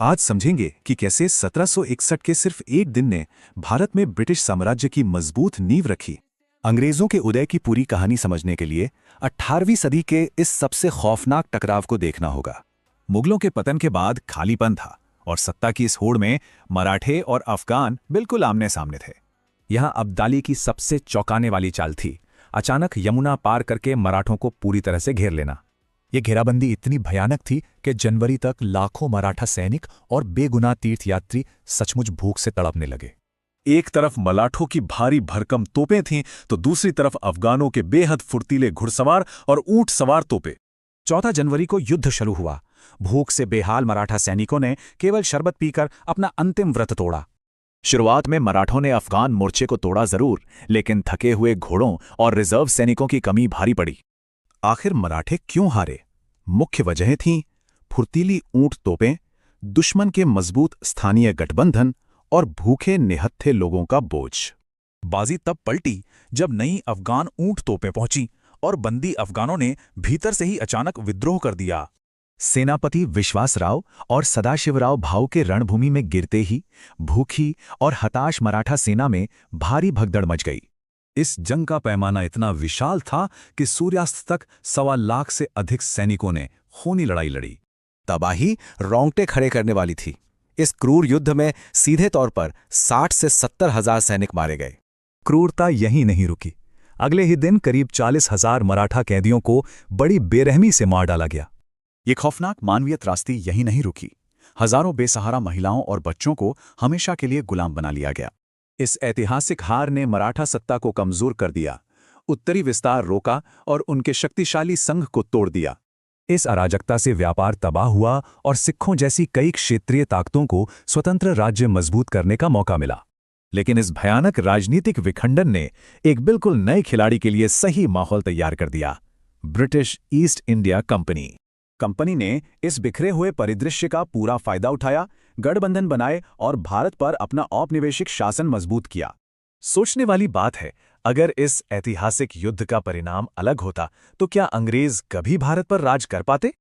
आज समझेंगे कि कैसे 1761 के सिर्फ एक दिन ने भारत में ब्रिटिश साम्राज्य की मजबूत नींव रखी। अंग्रेजों के उदय की पूरी कहानी समझने के लिए 18वीं सदी के इस सबसे खौफनाक टकराव को देखना होगा। मुगलों के पतन के बाद खालीपन था और सत्ता की इस होड़ में मराठे और अफगान बिल्कुल आमने सामने थे। यहाँ अब्दाली की सबसे चौंकाने वाली चाल थी अचानक यमुना पार करके मराठों को पूरी तरह से घेर लेना। ये घेराबंदी इतनी भयानक थी कि जनवरी तक लाखों मराठा सैनिक और बेगुनाह तीर्थयात्री सचमुच भूख से तड़पने लगे। एक तरफ मराठों की भारी भरकम तोपें थीं तो दूसरी तरफ अफगानों के बेहद फुर्तीले घुड़सवार और ऊंट सवार तोपें। 14 जनवरी को युद्ध शुरू हुआ। भूख से बेहाल मराठा सैनिकों ने केवल शरबत पीकर अपना अंतिम व्रत तोड़ा। शुरुआत में मराठों ने अफगान मोर्चे को तोड़ा जरूर, लेकिन थके हुए घोड़ों और रिजर्व सैनिकों की कमी भारी पड़ी। आखिर मराठे क्यों हारे? मुख्य वजहें थीं फुर्तीली ऊंट तोपें, दुश्मन के मजबूत स्थानीय गठबंधन और भूखे निहत्थे लोगों का बोझ। बाजी तब पलटी जब नई अफगान ऊंट तोपें पहुंची और बंदी अफगानों ने भीतर से ही अचानक विद्रोह कर दिया। सेनापति विश्वासराव और सदाशिवराव भाऊ के रणभूमि में गिरते ही भूखी और हताश मराठा सेना में भारी भगदड़ मच गई। इस जंग का पैमाना इतना विशाल था कि सूर्यास्त तक 1.25 लाख से अधिक सैनिकों ने खूनी लड़ाई लड़ी। तबाही रोंगटे खड़े करने वाली थी। इस क्रूर युद्ध में सीधे तौर पर 60 से 70 हजार सैनिक मारे गए। क्रूरता यहीं नहीं रुकी। अगले ही दिन करीब 40,000 मराठा कैदियों को बड़ी बेरहमी से मार डाला गया। ये खौफनाक मानवीय त्रासदी यहीं नहीं रुकी। हजारों बेसहारा महिलाओं और बच्चों को हमेशा के लिए गुलाम बना लिया गया। इस ऐतिहासिक हार ने मराठा सत्ता को कमजोर कर दिया, उत्तरी विस्तार रोका और उनके शक्तिशाली संघ को तोड़ दिया। इस अराजकता से व्यापार तबाह हुआ और सिखों जैसी कई क्षेत्रीय ताकतों को स्वतंत्र राज्य मजबूत करने का मौका मिला। लेकिन इस भयानक राजनीतिक विखंडन ने एक बिल्कुल नए खिलाड़ी के लिए सही माहौल तैयार कर दिया, British east India company. Company ने इस बिखरे हुए परिदृश्य का पूरा फायदा उठाया, गठबंधन बनाए और भारत पर अपना औपनिवेशिक शासन मजबूत किया। सोचने वाली बात है, अगर इस ऐतिहासिक युद्ध का परिणाम अलग होता तो क्या अंग्रेज कभी भारत पर राज कर पाते?